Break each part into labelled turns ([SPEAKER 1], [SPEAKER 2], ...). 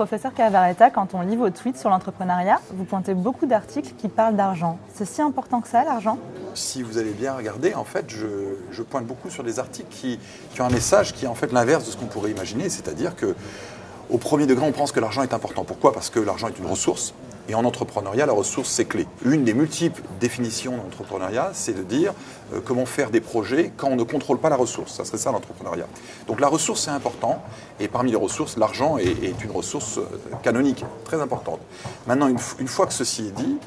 [SPEAKER 1] Professeur Cavaretta, quand on lit vos tweets sur l'entrepreneuriat, vous pointez beaucoup d'articles qui parlent d'argent. C'est si important que ça, l'argent ?
[SPEAKER 2] Si vous allez bien regarder, en fait, je pointe beaucoup sur des articles qui ont un message qui est en fait l'inverse de ce qu'on pourrait imaginer, c'est-à-dire que au premier degré, on pense que l'argent est important. Pourquoi ? Parce que l'argent est une ressource. Et en entrepreneuriat, la ressource, c'est clé. Une des multiples définitions d'entrepreneuriat, c'est de dire comment faire des projets quand on ne contrôle pas la ressource. Ça serait ça l'entrepreneuriat. Donc la ressource, c'est important. Et parmi les ressources, l'argent est une ressource canonique, très importante. Maintenant, une fois que ceci est dit,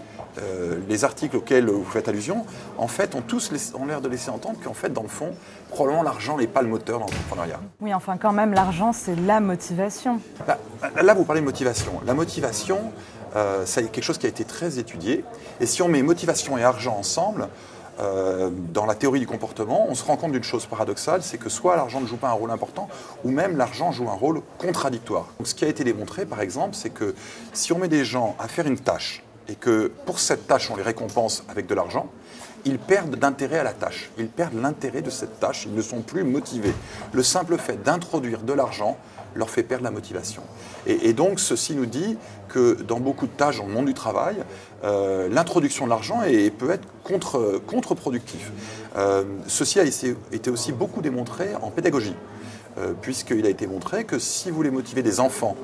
[SPEAKER 2] les articles auxquels vous faites allusion, en fait, ont l'air de laisser entendre qu'en fait, dans le fond, probablement l'argent n'est pas le moteur de l'entrepreneuriat.
[SPEAKER 1] Oui, enfin quand même, l'argent, c'est la motivation.
[SPEAKER 2] Là, vous parlez de motivation. La motivation, c'est quelque chose qui a été très étudié. Et si on met motivation et argent ensemble, dans la théorie du comportement, on se rend compte d'une chose paradoxale, c'est que soit l'argent ne joue pas un rôle important, ou même l'argent joue un rôle contradictoire. Donc, ce qui a été démontré, par exemple, c'est que si on met des gens à faire une tâche, et que pour cette tâche, on les récompense avec de l'argent, ils perdent d'intérêt à la tâche. Ils perdent l'intérêt de cette tâche, ils ne sont plus motivés. Le simple fait d'introduire de l'argent leur fait perdre la motivation. Et donc, ceci nous dit que dans beaucoup de tâches dans le monde du travail, l'introduction de l'argent peut être contre-productif. Ceci a été aussi beaucoup démontré en pédagogie, puisqu'il a été montré que si vous voulez motiver des enfants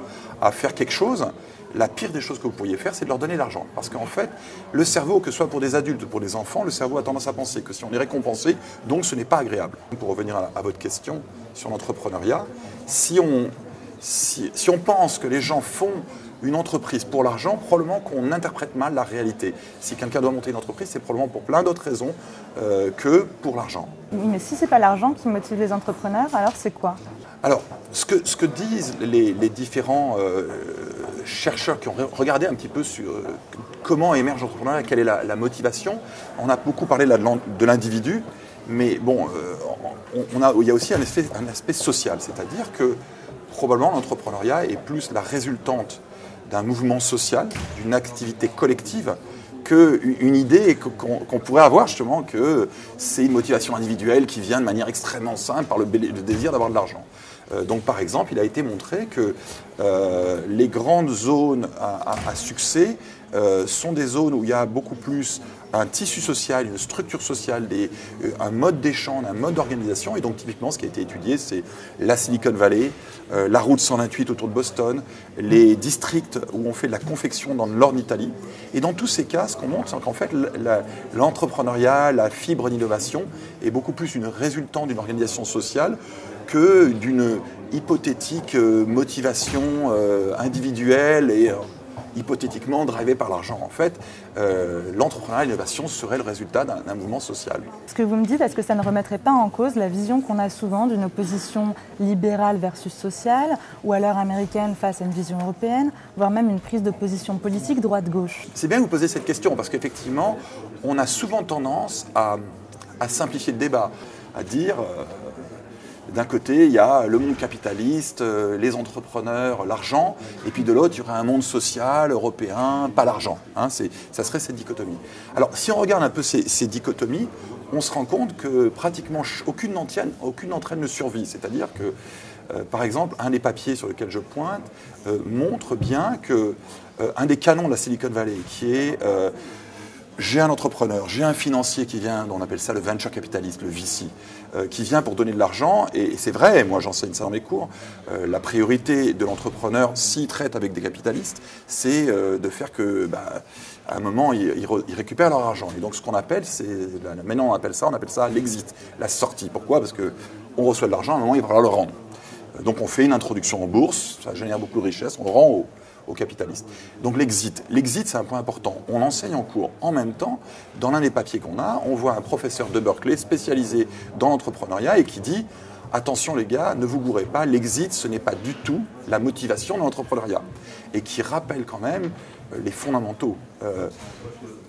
[SPEAKER 2] à faire quelque chose, la pire des choses que vous pourriez faire, c'est de leur donner l'argent. Parce qu'en fait, le cerveau, que ce soit pour des adultes ou pour des enfants, le cerveau a tendance à penser que si on est récompensé, donc ce n'est pas agréable. Pour revenir à votre question sur l'entrepreneuriat, si on pense que les gens font une entreprise pour l'argent, probablement qu'on interprète mal la réalité. Si quelqu'un doit monter une entreprise, c'est probablement pour plein d'autres raisons que pour l'argent.
[SPEAKER 1] Oui, mais si ce n'est pas l'argent qui motive les entrepreneurs, alors c'est quoi ?
[SPEAKER 2] Alors, ce que disent les différents chercheurs qui ont regardé un petit peu sur comment émerge l'entrepreneuriat, quelle est la motivation, on a beaucoup parlé là de l'individu, mais bon, il y a aussi un aspect social, c'est-à-dire que probablement l'entrepreneuriat est plus la résultante d'un mouvement social, d'une activité collective, qu'une idée qu'on pourrait avoir justement que c'est une motivation individuelle qui vient de manière extrêmement simple par le désir d'avoir de l'argent. Donc par exemple, il a été montré que les grandes zones à succès sont des zones où il y a beaucoup plus un tissu social, une structure sociale, un mode d'échange, un mode d'organisation. Et donc typiquement, ce qui a été étudié, c'est la Silicon Valley, la route 128 autour de Boston, les districts où on fait de la confection dans le nord d'Italie. Et dans tous ces cas, ce qu'on montre, c'est qu'en fait, l'entrepreneuriat, la fibre d'innovation est beaucoup plus une résultante d'une organisation sociale que d'une hypothétique motivation individuelle et hypothétiquement drivée par l'argent. En fait, l'entrepreneuriat et l'innovation serait le résultat d'un mouvement social.
[SPEAKER 1] Ce que vous me dites, est-ce que ça ne remettrait pas en cause la vision qu'on a souvent d'une opposition libérale versus sociale, ou à l'heure américaine face à une vision européenne, voire même une prise de position politique droite-gauche ?
[SPEAKER 2] C'est bien que vous posez cette question, parce qu'effectivement, on a souvent tendance à simplifier le débat, à dire... D'un côté, il y a le monde capitaliste, les entrepreneurs, l'argent, et puis de l'autre, il y aurait un monde social, européen, pas l'argent. Ça serait cette dichotomie. Alors, si on regarde un peu ces dichotomies, on se rend compte que pratiquement aucune d'entre elles ne survit. C'est-à-dire que, par exemple, un des papiers sur lesquels je pointe montre bien qu'un des canons de la Silicon Valley, qui est... j'ai un entrepreneur, j'ai un financier qui vient, on appelle ça le venture capitalist, le VC, qui vient pour donner de l'argent. Et c'est vrai, moi j'enseigne ça dans mes cours, la priorité de l'entrepreneur, s'il traite avec des capitalistes, c'est de faire que, à un moment, ils récupèrent leur argent. Et donc ce qu'on appelle, maintenant on appelle ça l'exit, la sortie. Pourquoi ? Parce qu'on reçoit de l'argent, à un moment il va falloir le rendre. Donc on fait une introduction en bourse, ça génère beaucoup de richesses, on le rend aux capitalistes. Donc l'exit, c'est un point important. On enseigne en cours. En même temps, dans l'un des papiers qu'on a, on voit un professeur de Berkeley spécialisé dans l'entrepreneuriat et qui dit « Attention les gars, ne vous bourrez pas, l'exit, ce n'est pas du tout la motivation de l'entrepreneuriat. » Et qui rappelle quand même les fondamentaux.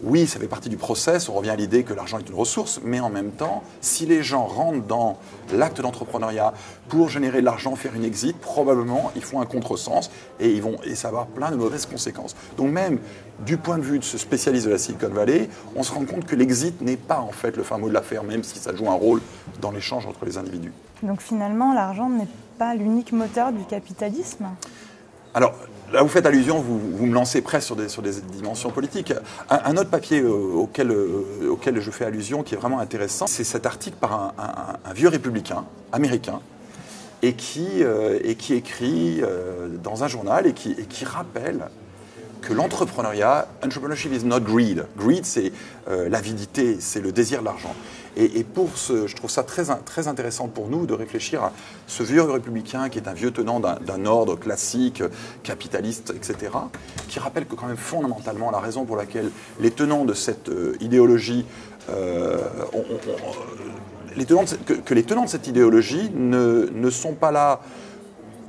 [SPEAKER 2] Oui, ça fait partie du process, on revient à l'idée que l'argent est une ressource, mais en même temps, si les gens rentrent dans l'acte d'entrepreneuriat pour générer de l'argent, faire une exit, probablement ils font un contresens et ça va avoir plein de mauvaises conséquences. Donc même du point de vue de ce spécialiste de la Silicon Valley, on se rend compte que l'exit n'est pas en fait le fin mot de l'affaire, même si ça joue un rôle dans l'échange entre les individus.
[SPEAKER 1] Donc finalement, l'argent n'est pas l'unique moteur du capitalisme ?
[SPEAKER 2] Alors, Là, vous faites allusion, vous me lancez presque sur des dimensions politiques. Un autre papier auquel je fais allusion, qui est vraiment intéressant, c'est cet article par un vieux républicain américain, et qui écrit dans un journal et qui rappelle que l'entrepreneuriat, entrepreneurship is not greed. Greed, c'est l'avidité, c'est le désir de l'argent. Et je trouve ça très intéressant pour nous de réfléchir à ce vieux républicain qui est un vieux tenant d'un ordre classique, capitaliste, etc., qui rappelle que quand même fondamentalement la raison pour laquelle les tenants de cette idéologie, les tenants de cette idéologie ne sont pas là,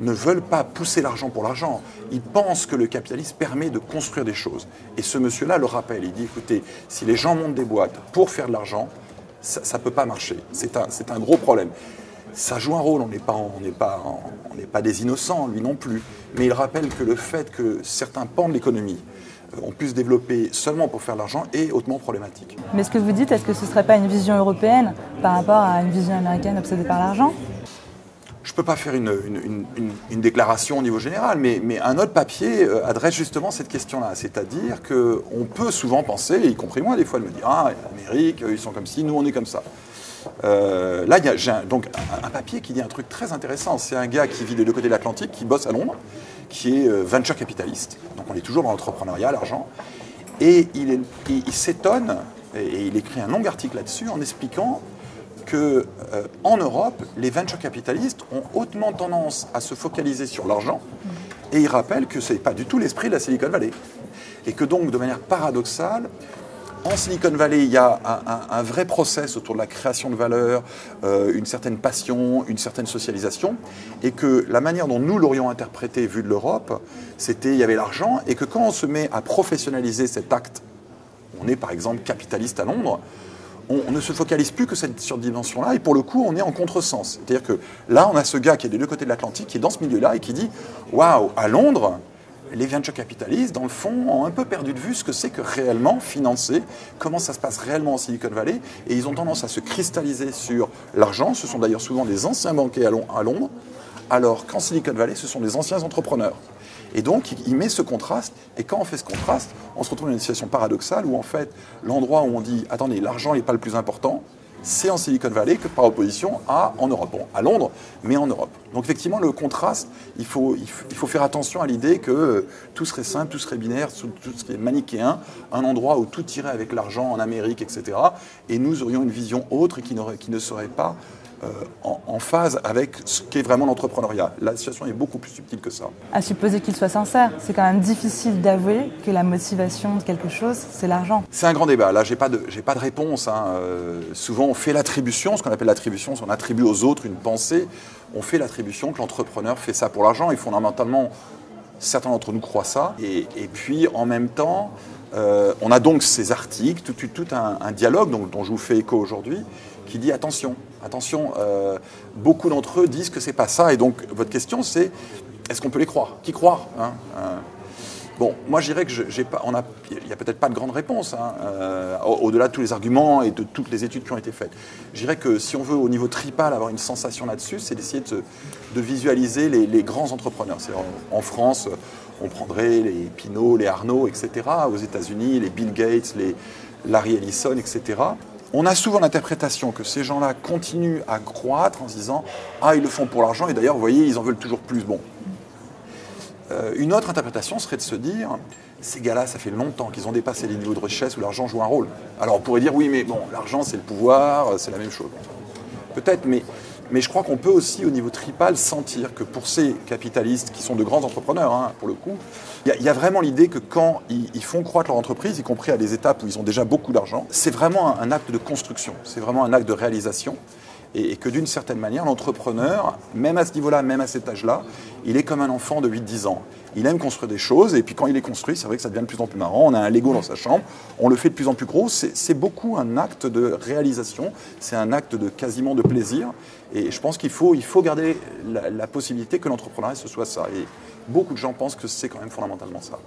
[SPEAKER 2] ne veulent pas pousser l'argent pour l'argent. Ils pensent que le capitalisme permet de construire des choses. Et ce monsieur-là le rappelle. Il dit, écoutez, si les gens montent des boîtes pour faire de l'argent, ça ne peut pas marcher. C'est un gros problème. Ça joue un rôle. On n'est pas des innocents, lui non plus. Mais il rappelle que le fait que certains pans de l'économie on puisse développer seulement pour faire de l'argent est hautement problématique.
[SPEAKER 1] Mais ce que vous dites, est-ce que ce ne serait pas une vision européenne par rapport à une vision américaine obsédée par l'argent ?
[SPEAKER 2] Je ne peux pas faire une déclaration au niveau général, mais un autre papier adresse justement cette question-là. C'est-à-dire qu'on peut souvent penser, y compris moi des fois, de me dire « Ah, l'Amérique, ils sont comme ci, nous on est comme ça ». Là, j'ai donc un papier qui dit un truc très intéressant. C'est un gars qui vit des deux côtés de l'Atlantique, qui bosse à Londres, qui est venture capitaliste. Donc on est toujours dans l'entrepreneuriat, l'argent. Et il s'étonne, et il écrit un long article là-dessus, en expliquant qu'en Europe, les venture capitalistes ont hautement tendance à se focaliser sur l'argent. Et il rappelle que ce n'est pas du tout l'esprit de la Silicon Valley. Et que donc, de manière paradoxale, en Silicon Valley, il y a un vrai process autour de la création de valeur, une certaine passion, une certaine socialisation, et que la manière dont nous l'aurions interprété, vu de l'Europe, il y avait l'argent, et que quand on se met à professionnaliser cet acte, on est par exemple capitaliste à Londres, on ne se focalise plus que sur cette dimension-là, et pour le coup, on est en contresens. C'est-à-dire que là, on a ce gars qui est des deux côtés de l'Atlantique, qui est dans ce milieu-là, et qui dit « Waouh, à Londres !» les venture capitalistes, dans le fond, ont un peu perdu de vue ce que c'est que réellement financer, comment ça se passe réellement en Silicon Valley, et ils ont tendance à se cristalliser sur l'argent. Ce sont d'ailleurs souvent des anciens banquiers à Londres, alors qu'en Silicon Valley, ce sont des anciens entrepreneurs. Et donc, il met ce contraste, et quand on fait ce contraste, on se retrouve dans une situation paradoxale où, en fait, l'endroit où on dit « Attendez, l'argent n'est pas le plus important », c'est en Silicon Valley que par opposition en Europe. Bon, à Londres, mais en Europe. Donc effectivement, le contraste, il faut faire attention à l'idée que tout serait simple, tout serait binaire, tout serait manichéen, un endroit où tout irait avec l'argent en Amérique, etc. Et nous aurions une vision autre qui ne serait pas en phase avec ce qu'est vraiment l'entrepreneuriat. La situation est beaucoup plus subtile que ça.
[SPEAKER 1] À supposer qu'il soit sincère, c'est quand même difficile d'avouer que la motivation de quelque chose, c'est l'argent.
[SPEAKER 2] C'est un grand débat. Là, j'ai pas de réponse. Souvent, on fait l'attribution, ce qu'on appelle l'attribution, c'est on attribue aux autres une pensée. On fait l'attribution que l'entrepreneur fait ça pour l'argent. Et fondamentalement, certains d'entre nous croient ça. Et puis, en même temps, on a donc ces articles, tout un dialogue dont je vous fais écho aujourd'hui, qui dit attention, beaucoup d'entre eux disent que c'est pas ça. Et donc, votre question, c'est est-ce qu'on peut les croire ? Qui croire Bon, moi je dirais que il n'y a peut-être pas de grande réponse, au-delà de tous les arguments et de toutes les études qui ont été faites. Je dirais que si on veut, au niveau tripal, avoir une sensation là-dessus, c'est d'essayer de visualiser les grands entrepreneurs. En France, on prendrait les Pinault, les Arnault, etc. Aux États-Unis, les Bill Gates, les Larry Ellison, etc. On a souvent l'interprétation que ces gens-là continuent à croître en se disant « Ah, ils le font pour l'argent, et d'ailleurs, vous voyez, ils en veulent toujours plus. » Bon. Une autre interprétation serait de se dire « Ces gars-là, ça fait longtemps qu'ils ont dépassé les niveaux de richesse où l'argent joue un rôle. » Alors, on pourrait dire « Oui, mais bon, l'argent, c'est le pouvoir, c'est la même chose. » Peut-être, mais je crois qu'on peut aussi, au niveau tripal, sentir que pour ces capitalistes, qui sont de grands entrepreneurs, pour le coup, il y a vraiment l'idée que quand ils font croître leur entreprise, y compris à des étapes où ils ont déjà beaucoup d'argent, c'est vraiment un acte de construction, c'est vraiment un acte de réalisation. Et que d'une certaine manière, l'entrepreneur, même à ce niveau-là, même à cet âge-là, il est comme un enfant de 8-10 ans. Il aime construire des choses, et puis quand il est construit, c'est vrai que ça devient de plus en plus marrant. On a un Lego dans sa chambre, on le fait de plus en plus gros. C'est beaucoup un acte de réalisation, c'est un acte quasiment de plaisir. Et je pense qu'il faut garder la possibilité que l'entrepreneuriat, ce soit ça. Et beaucoup de gens pensent que c'est quand même fondamentalement ça.